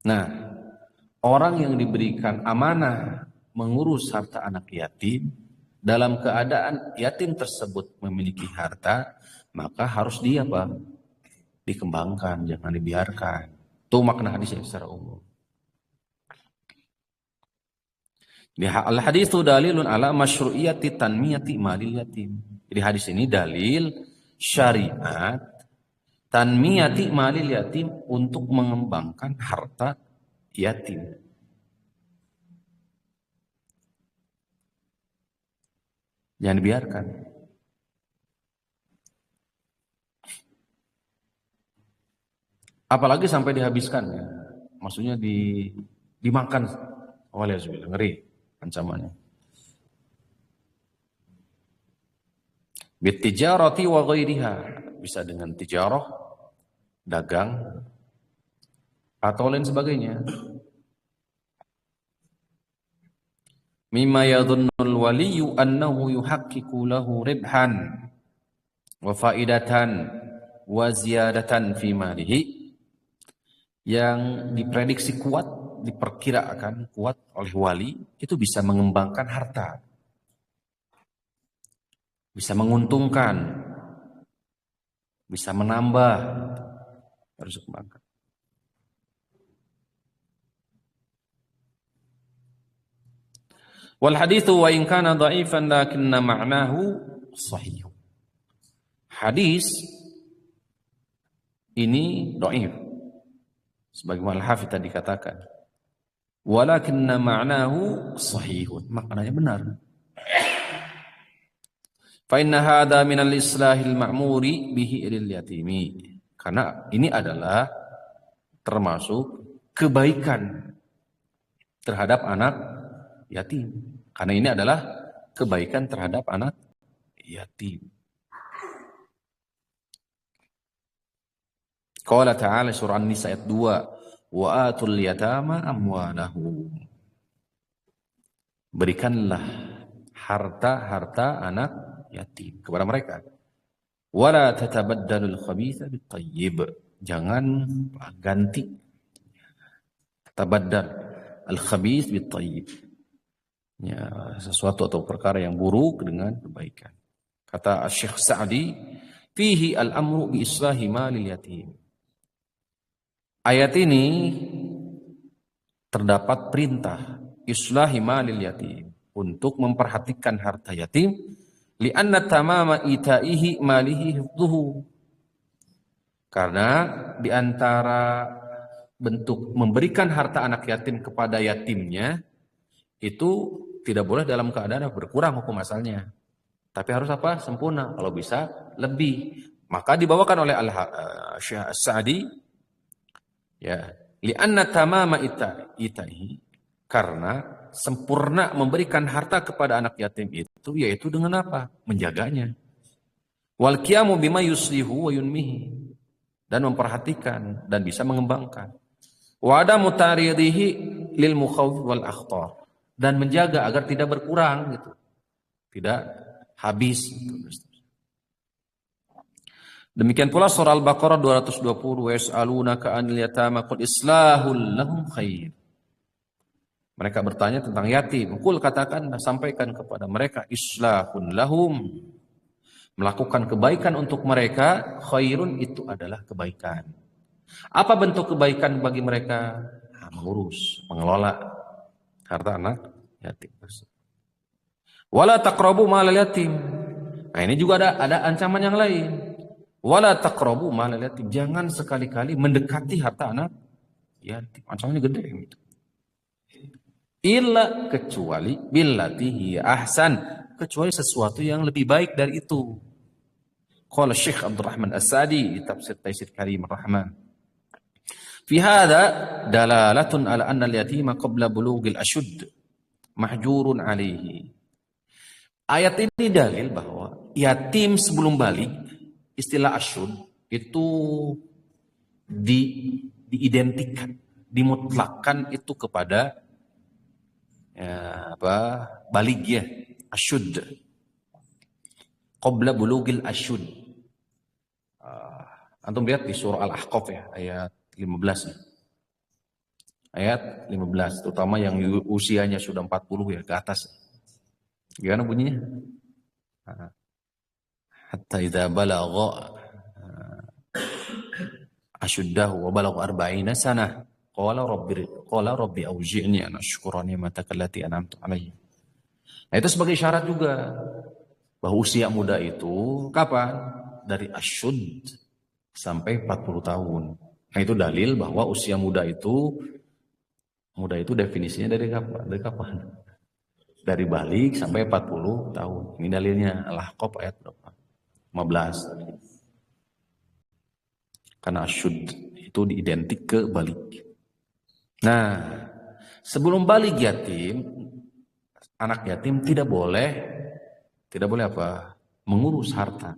Nah, orang yang diberikan amanah mengurus harta anak yatim, dalam keadaan yatim tersebut memiliki harta, maka harus dikembangkan, jangan dibiarkan. Itu makna hadisnya secara umum. Al-haditsu dalilun ala masyru'iyati tanmiyati malil yatim. Jadi hadis ini dalil syariat Tanmiyati malil yatim, untuk mengembangkan harta yatim. Jangan dibiarkan. Apalagi sampai dihabiskan ya. Maksudnya dimakan. Waliyahzubillah, ngeri ancamannya. Bitijarati wa ghairiha, bisa dengan tijarah, dagang, atau lain sebagainya. Mimma yadhunnul waliyu annahu yuhaqqiqu lahu ribhan wa faidatan wa ziyadatan fi malihi, yang diprediksi kuat, diperkirakan kuat oleh wali, itu bisa mengembangkan harta, bisa menguntungkan, bisa menambah, harus dikembangkan. Wal hadithu wa in kana dha'ifan lakinna ma'nahu sahih. Hadis ini dhaif, sebagaimana Al-Hafidz tadi katakan. Walakinna ma'nahu sahihun, maknanya benar. Fa inna hadha minal islahil ma'muri bihi lil yatimi. Karena ini adalah termasuk kebaikan terhadap anak yatim. Karena ini adalah kebaikan terhadap anak yatim. Qala ta'ala surah An-Nisa ayat 2, wa atul yatama amwalahum. Berikanlah harta-harta anak yatim kepada mereka. Wala tatabaddalul khabitha bit thayyib. Jangan ganti, tabaddal al-khabith bit thayyib. Ya, sesuatu atau perkara yang buruk dengan kebaikan. Kata Syekh Sa'di, fihi al-amru bi islahi malil yatim. Ayat ini terdapat perintah islahi malil yatim, untuk memperhatikan harta yatim, li'anna tamama itaihi malihi hifdhuhu. Karena di antara bentuk memberikan harta anak yatim kepada yatimnya itu tidak boleh dalam keadaan berkurang hukum asalnya, tapi harus apa? Sempurna, kalau bisa lebih. Maka dibawakan oleh Syekh Sa'di, ya, li'anna tamama itaihi, karena sempurna memberikan harta kepada anak yatim itu yaitu dengan apa? Menjaganya. Wal qiyamu bima yuslihu wa yunmihi, dan memperhatikan dan bisa mengembangkan. Wa adamu taridihi lil mukhawif wal akhtar, dan menjaga agar tidak berkurang gitu. Tidak habis gitu. Demikian pula surah Al-Baqarah 220, wa yas'alunaka 'anil yatama qul islahul lahum khair. Mereka bertanya tentang yatim. Qul, katakan, sampaikan kepada mereka, islahun lahum, melakukan kebaikan untuk mereka, khairun, itu adalah kebaikan. Apa bentuk kebaikan bagi mereka? Mengurus, mengelola harta anak yatim. Wala taqrabu malal yatim. Nah, ini juga ada ancaman yang lain. Wala taqrabu malal yatim. Jangan sekali-kali mendekati harta anak yatim. Ancamannya gede gitu. Illa, kecuali billati hiya ahsan, kecuali sesuatu yang lebih baik dari itu. Qala Syekh Abdul Rahman As-Sa'di di tafsir Taisir Karim Ar-Rahman, fi hadha dalalatun ala anna al-yatima qabla bulughil ashud mahjurun alaihi. Ayat ini dalil bahwa yatim sebelum balik, istilah ashud itu diidentikan, dimutlakkan itu kepada balik ya, ashud, qabla bulughil ashud. Antum lihat di surah Al-Ahqaf ya, ayat 15 ya. Ayat 15, terutama yang usianya sudah 40 ya ke atas. Gimana bunyinya? Hatta idza balagha ashuddahu wa balagha 40 sanah qala rabbi auzi'ni an ashkura ni'mataka allati an'amta 'alayya. Nah, itu sebagai syarat juga bahwa usia muda itu kapan? Dari asyud, sampai 40 tahun. Nah, itu dalil bahwa usia muda itu definisinya dari kapan? Dari kapan? Dari balik sampai 40 tahun. Ini dalilnya Al-Ahqaf ayat berapa? 15. Karena asyud itu identik ke balik. Nah, sebelum balik yatim, anak yatim tidak boleh apa? Mengurus harta.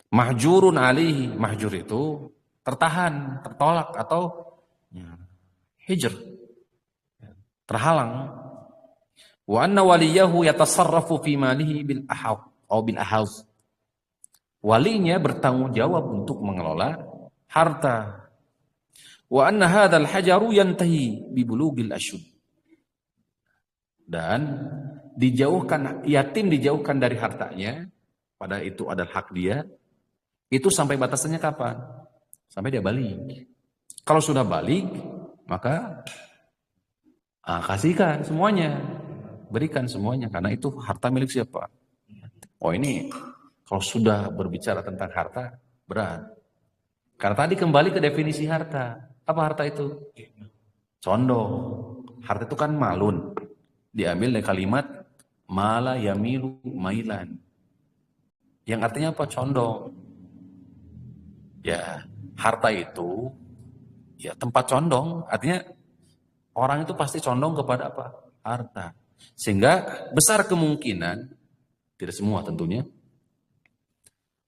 Mahjurun alaihi, mahjur itu tertahan, tertolak atau hijr, terhalang. Wa anna waliyahu yatasarrafu fi malihi bil ahad atau bil ahaz. Walinya bertanggung jawab untuk mengelola harta. Wa anna hadzal hajaru yantahi bi bulughil ashud. Dan yatim dijauhkan dari hartanya, pada itu adalah hak dia. Itu sampai batasannya kapan? Sampai dia balik. Kalau sudah balik, maka kasihkan semuanya. Berikan semuanya, karena itu harta milik siapa? Oh, ini kalau sudah berbicara tentang harta, berat. Karena tadi kembali ke definisi harta. Apa harta itu? Condong. Harta itu kan malun. Diambil dari kalimat mala yamilu mailan. Yang artinya apa? Condong. Ya, harta itu ya tempat condong, artinya orang itu pasti condong kepada apa? Harta. Sehingga besar kemungkinan, tidak semua tentunya,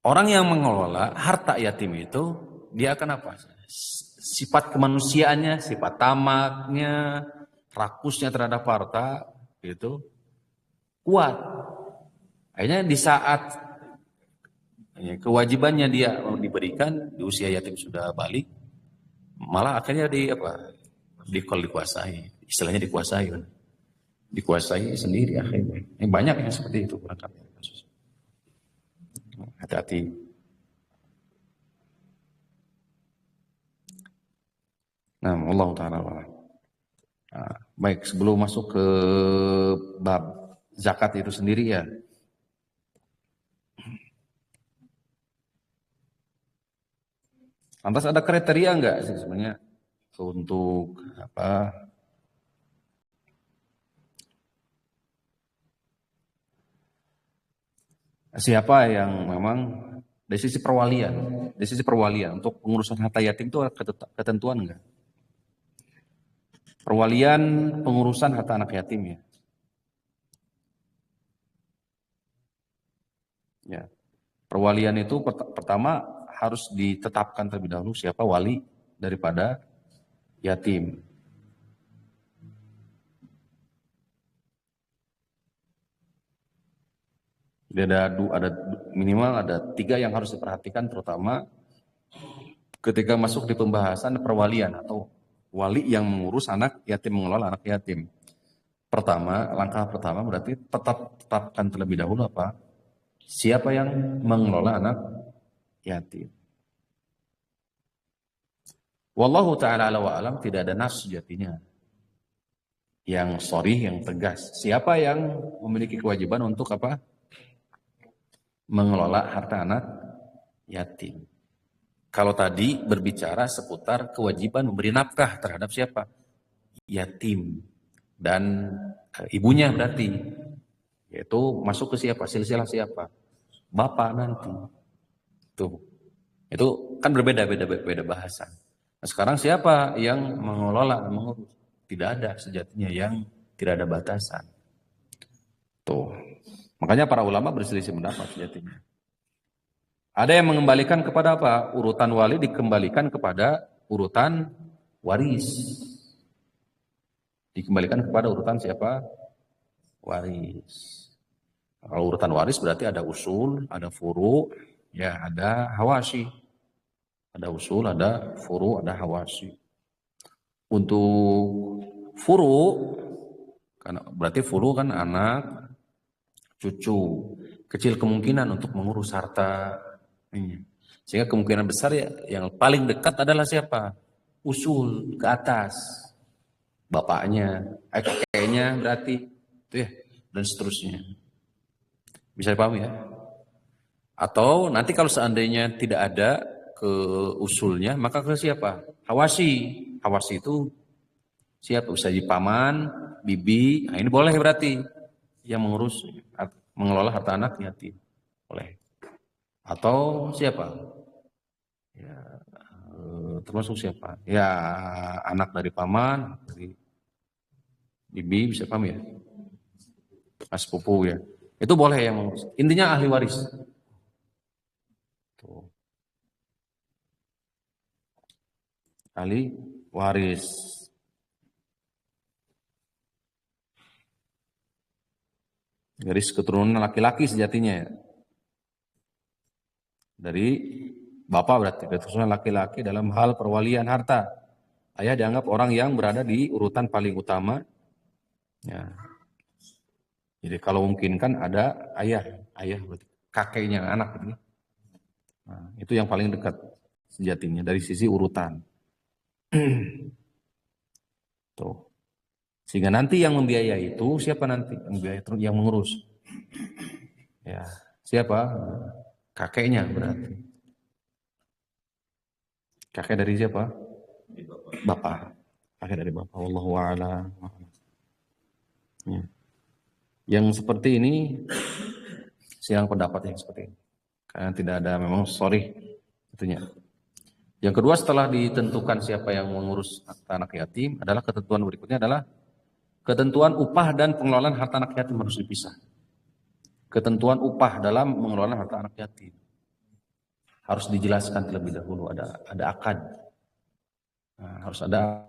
orang yang mengelola harta yatim itu dia akan apa? Sifat kemanusiaannya, sifat tamaknya, rakusnya terhadap harta itu kuat. Akhirnya di saat kewajibannya dia diberikan di usia yatim sudah balik, malah akhirnya dikuasai, istilahnya dikuasai sendiri akhirnya. Banyak yang seperti itu barangkali. Hati-hati. Nah, Allah taala. Nah, baik, sebelum masuk ke bab zakat itu sendiri ya. Lantas ada kriteria enggak sih sebenarnya untuk apa? Siapa yang memang dari sisi perwalian untuk pengurusan harta yatim itu ada ketentuan enggak? Perwalian pengurusan harta anak yatim ya. Ya. Perwalian itu pertama harus ditetapkan terlebih dahulu siapa wali daripada yatim. Jadi ada minimal ada 3 yang harus diperhatikan, terutama ketika masuk di pembahasan perwalian atau wali yang mengurus anak yatim, mengelola anak yatim. Langkah pertama berarti tetapkan terlebih dahulu apa? Siapa yang mengelola anak yatim. Wallahu ta'ala ala wa alam, tidak ada nas sejatinya yang sharih, yang tegas. Siapa yang memiliki kewajiban untuk apa? Mengelola harta anak yatim. Kalau tadi berbicara seputar kewajiban memberi nafkah terhadap siapa? Yatim. Dan ibunya berarti. Yaitu masuk ke siapa? Silsilah siapa? Bapak nanti. Tuh. Itu kan berbeda bahasan. Nah, sekarang siapa yang mengurus? Tidak ada sejatinya yang tidak ada batasan. Tuh. Makanya para ulama berselisih pendapat sejatinya. Ada yang mengembalikan kepada apa? Urutan wali dikembalikan kepada urutan waris. Dikembalikan kepada urutan siapa? Waris. Kalau urutan waris berarti ada usul, ada furu, ya ada hawashi. Ada usul, ada furu, ada hawashi. Untuk furu, karena berarti furu kan anak, cucu, kecil kemungkinan untuk mengurus harta. Sehingga kemungkinan besar ya yang paling dekat adalah siapa? Usul ke atas. Bapaknya, kakeknya berarti itu ya, dan seterusnya. Bisa dipahami ya? Atau nanti kalau seandainya tidak ada ke usulnya, maka ke siapa? Hawasi. Hawasi itu siapa? Bisa jadi paman, bibi. Nah, ini boleh berarti yang mengurus, mengelola harta anak yatim. Boleh. Atau siapa? Ya, termasuk siapa? Ya, anak dari paman, dari bibi, bisa paham ya? Mas sepupu ya. Itu boleh yang mengurus. Intinya ahli waris. Tuh. Ahli waris. Garis keturunan laki-laki sejatinya ya. Dari bapak berarti keturunan laki-laki dalam hal perwalian harta. Ayah dianggap orang yang berada di urutan paling utama. Ya. Jadi kalau mungkin kan ada ayah berarti kakeknya anak gitu. Nah, itu yang paling dekat sejatinya dari sisi urutan. Tuh. Sehingga nanti yang membiayai itu siapa nanti? Yang membiayai itu yang mengurus. Ya, siapa? Kakeknya berarti. Kakek dari siapa? Bapak. Kakek dari bapak. Wallahu a'lam. Ya. Yang seperti ini silang pendapat yang seperti ini. Karena tidak ada memang sorry itunya. Yang kedua setelah ditentukan siapa yang mengurus harta anak yatim adalah ketentuan berikutnya adalah ketentuan upah dan pengelolaan harta anak yatim harus dipisah. Ketentuan upah dalam mengelola harta anak yatim harus dijelaskan terlebih dahulu, ada akad. Nah, harus ada.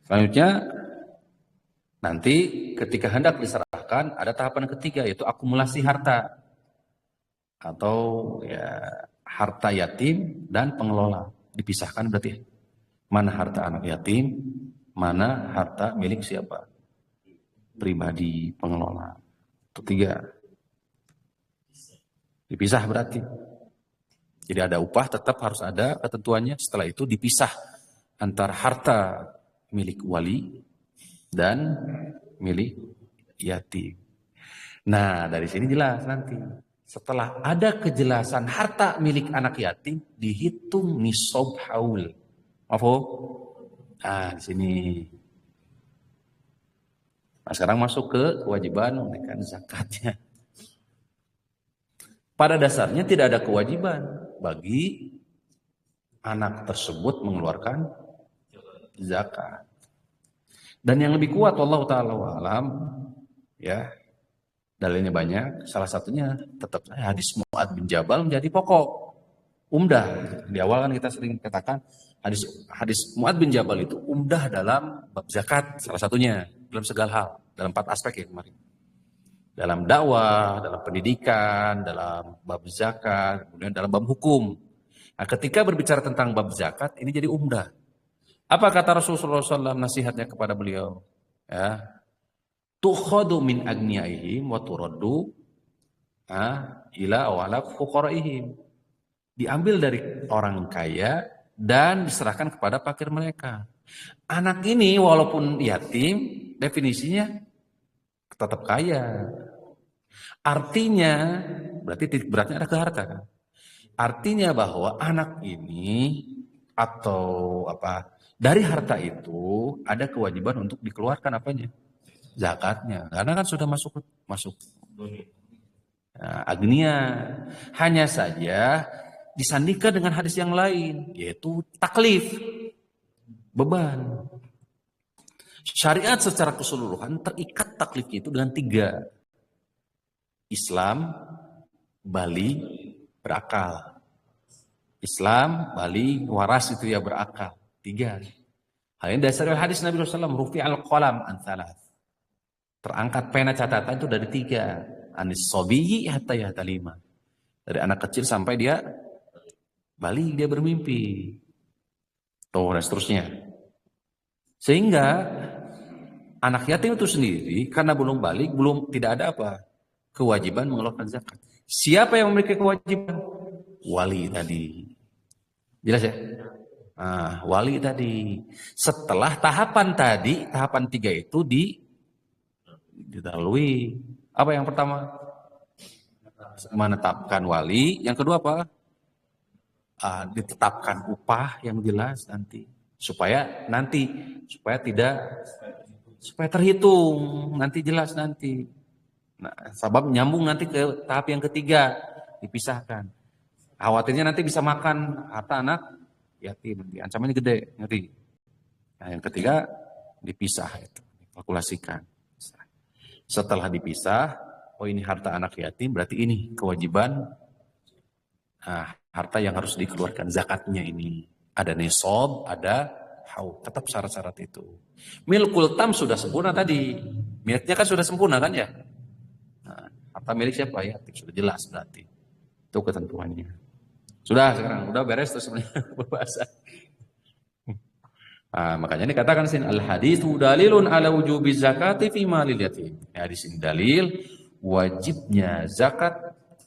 Selanjutnya nanti ketika hendak diserahkan ada tahapan ketiga yaitu akumulasi harta atau ya harta yatim dan pengelola dipisahkan berarti mana harta anak yatim, mana harta milik siapa? Pribadi pengelola. Itu tiga. Dipisah berarti. Jadi ada upah tetap harus ada ketentuannya. Setelah itu dipisah antara harta milik wali dan milik yatim. Nah, dari sini jelas nanti. Setelah ada kejelasan harta milik anak yatim, dihitung nisab haul. Mafhum? Nah, di sini. Nah, sekarang masuk ke kewajiban menunaikan zakatnya. Pada dasarnya tidak ada kewajiban bagi anak tersebut mengeluarkan zakat. Dan yang lebih kuat Allah Ta'ala alam, ya, dalilnya banyak. Salah satunya tetap hadis Mu'ad bin Jabal menjadi pokok. Umdah. Di awal kan kita sering katakan hadis Mu'ad bin Jabal itu umdah dalam bab zakat. Salah satunya dalam segala hal. Dalam 4 aspek ya kemarin. Dalam dakwah, dalam pendidikan, dalam bab zakat, kemudian dalam bab hukum. Nah, ketika berbicara tentang bab zakat, ini jadi umdah. Apa kata Rasulullah SAW nasihatnya kepada beliau? Ya, tukhadu min agniyaihim wa turaddu ila awala fuqaraihim. Diambil dari orang kaya dan diserahkan kepada fakir mereka. Anak ini walaupun yatim, definisinya tetap kaya. Artinya, berarti titik beratnya ada ke harta kan? Artinya bahwa anak ini atau dari harta itu ada kewajiban untuk dikeluarkan apanya? Zakatnya. Karena kan sudah masuk agnia. Hanya saja disandingkan dengan hadis yang lain, yaitu taklif, beban. Syariat secara keseluruhan terikat taklifnya itu dengan 3. Islam, bali, berakal. Islam, bali, waras itu ya berakal. 3. Hal ini dasar hadis Nabi SAW, rufi al-qalam an thalath. Terangkat pena catatan itu dari 3. Anis sobiyi hatta yahta 5. Dari anak kecil sampai dia balik dia bermimpi. Tuh, dan seterusnya. Sehingga anak yatim itu sendiri karena belum balik, tidak ada apa? Kewajiban mengeluarkan zakat. Siapa yang memiliki kewajiban? Wali tadi. Jelas ya? Nah, wali tadi. Setelah tahapan tadi, tahapan 3 itu dilalui. Apa yang pertama? Menetapkan wali. Yang kedua apa? Ditetapkan upah yang jelas nanti. Supaya terhitung. Nanti jelas nanti. Nah, sebab nyambung nanti ke tahap yang ketiga. Dipisahkan. Khawatirnya nanti bisa makan harta anak yatim. Ancamannya gede. Ngerti? Nah, yang ketiga dipisah itu. Kalkulasikan. Setelah dipisah, oh ini harta anak yatim, berarti ini kewajiban harta yang harus dikeluarkan zakatnya ini. Ada nisab, ada haul. Tetap syarat-syarat itu. Milkul tam sudah sempurna tadi. Miliknya kan sudah sempurna kan ya? Nah, harta milik siapa? Yatim. Sudah jelas berarti. Itu ketentuannya. Sudah sekarang, udah beres tuh sebenarnya pembahasan. Makanya ini katakan sini al-haditsu dalilun ala wujubi zakati fi malil yatim. Hadis ini dalil wajibnya zakat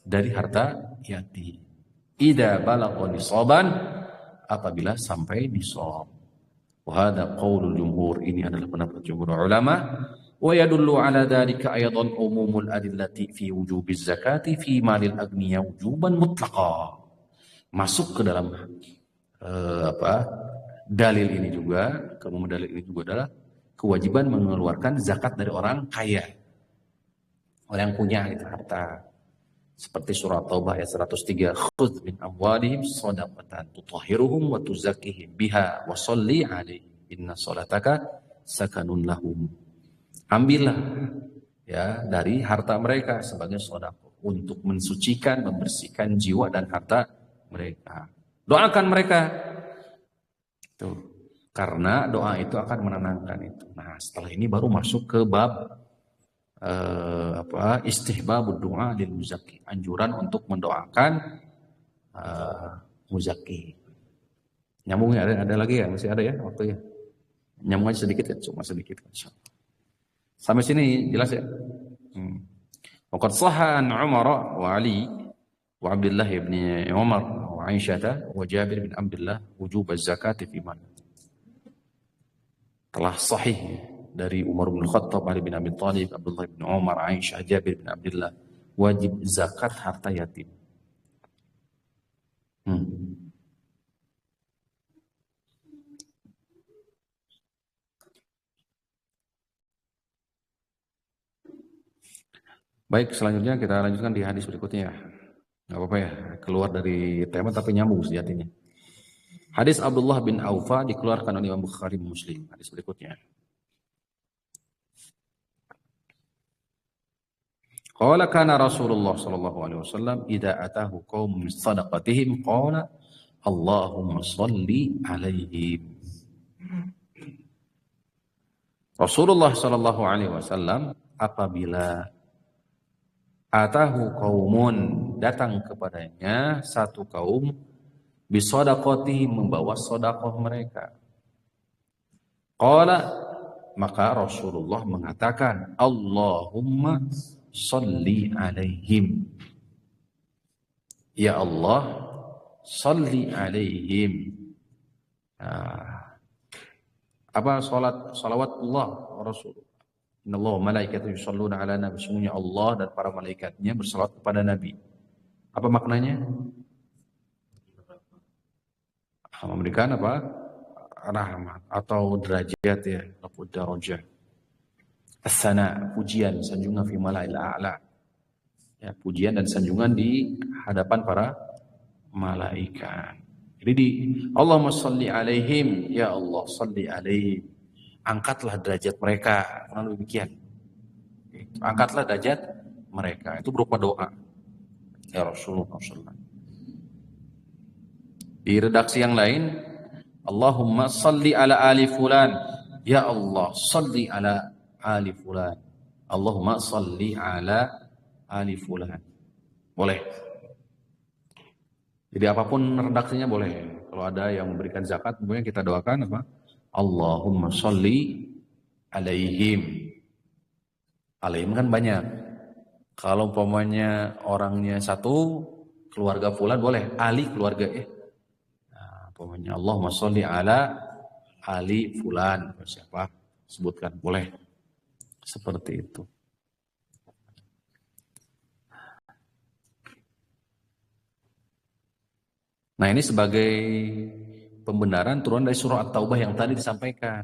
dari harta yatim. Idza balagha nisaban, apabila sampai nisab. Wa hadha qaulul jumhur, ini adalah pendapat jumhur ulama. Wa yadullu ala dzalika aidan umumul adillati fi wujubi zakati fi malil aghniya wujuban mutlaqa. Masuk ke dalam dalil ini juga, kemudian dalil ini juga adalah kewajiban mengeluarkan zakat dari orang kaya. Orang yang punya itu harta. Seperti surat Taubah ayat 103, khudz min amwalihim shadaqatan tutahhiruhum wa tuzakkihim biha wa sholli 'alaihim inna sholataka sakanun lahum. Ambillah ya dari harta mereka sebagai sedekah untuk mensucikan, membersihkan jiwa dan harta mereka. Doakan mereka. Tuh. Karena doa itu akan menenangkan itu. Nah, setelah ini baru masuk ke bab istihbabud du'a lil muzakki, anjuran untuk mendoakan muzakki. Nyambungnya ada lagi ya? Masih ada ya waktu ya? Nyambung aja sedikit ya, cuma sedikit. Sampai sini jelas ya? Waqad sahha an Umar wa Ali wa Abdullah ibn Umar wa Aisyah wa Jabir bin Abdullah wujub az-zakat fi mal. Telah sahih dari Umar bin Khattab, Ali bin Abi Thalib, Abdullah bin Umar, Aisyah, Jabir bin Abdullah, wajib zakat harta yatim. Baik, selanjutnya kita lanjutkan di hadis berikutnya. Nggak apa-apa ya, keluar dari tema tapi nyambung sejatinya. Hadis Abdullah bin Aufa dikeluarkan oleh Imam Bukhari Muslim. Hadis berikutnya. Qala kana Rasulullah sallallahu alaihi wasallam idza atahu qaumun min sadaqatihim qala Allahumma shalli alaihim. Rasulullah sallallahu alaihi wasallam apabila atahu qaumun datang kepadanya satu kaum bisadaqatihim membawa sedekah mereka. Qala maka Rasulullah mengatakan Allahumma shalli alaihim. Ya Allah, shalli alaihim. Salawat Allah wa Rasulullah. Innallaha wa malaikatahu yusholluna ala nabi. Sesungguhnya Allah dan para malaikatnya bersalawat kepada Nabi. Apa maknanya? Memberikan apa? Rahmat atau derajat ya, lafuz darajah. As-sana, pujian, sanjungan fi mala'il a'la. Ya, pujian dan sanjungan di hadapan para malaikat. Jadi Allahumma shalli alaihim, ya Allah shalli alaihim. Angkatlah derajat mereka. Kurang demikian. Angkatlah derajat mereka. Itu berupa doa. Ya Rasulullah sallallahu. Di redaksi yang lain, Allahumma shalli ala ali fulan. Ya Allah shalli ala ali fulan. Allahumma shalli ala ali fulan. Boleh. Jadi apapun redaksinya boleh. Kalau ada yang memberikan zakat, kemudian kita doakan apa? Allahumma sholli alaihim. Alaihim kan banyak. Kalau umpamanya orangnya satu, keluarga fulan boleh. Ali keluarga Nah, umpamanya Allahumma sholli ala ali fulan. Siapa? Sebutkan. Boleh. Seperti itu. Nah ini sebagai pembenaran turunan dari surah At-Taubah yang tadi disampaikan.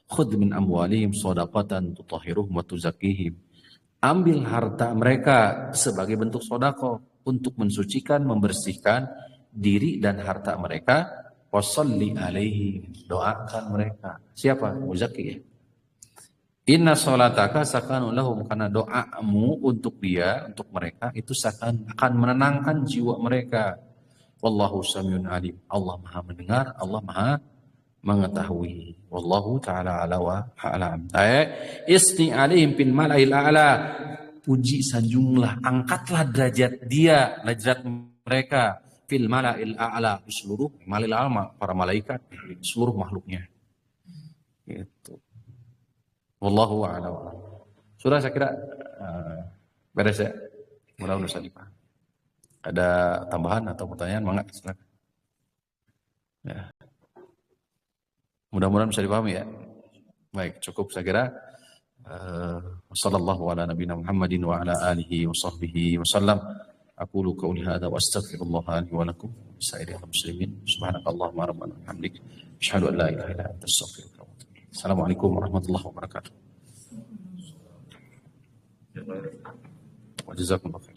Khudh min amwalihim shadaqatan tutahhiruhum wa tuzakkihim. Ambil harta mereka sebagai bentuk sodako untuk mensucikan, membersihkan diri dan harta mereka. Wassalli alaihim, doakan mereka. Siapa? Muzaki ya. Inna sholataka sakanun lahum, karena doamu untuk dia, untuk mereka itu akan menenangkan jiwa mereka. Wallahu samiun alim. Allah Maha mendengar, Allah Maha mengetahui. Wallahu ta'ala ala wa a'lam. Isni alaihim fil mala'il a'la. Puji sanjunglah, angkatlah derajat dia, derajat mereka fil mala'il a'la, di seluruh mala'il a'la, para malaikat, seluruh makhluknya. Gitu. Wallahu a'lam. Sudah saya kira beres ya. Mudah-mudahan bisa dipahami. Ada tambahan atau pertanyaan? Mangga, silakan. Ya. Mudah-mudahan bisa dipahami ya. Baik, cukup saya kira. Wassallallahu ala nabiyina Muhammadin wa ala alihi wa sahbihi wa sallam. Aqulu qawli hadza wa astaghfirullah li wa lakum sa'iril muslimin. Subhanakallahumma rabbana wa bihamdik asyhadu an la ilaha illa anta astaghfiruka wa atubu ilaik. Assalamualaikum warahmatullahi wabarakatuh. Wa jazakumullah.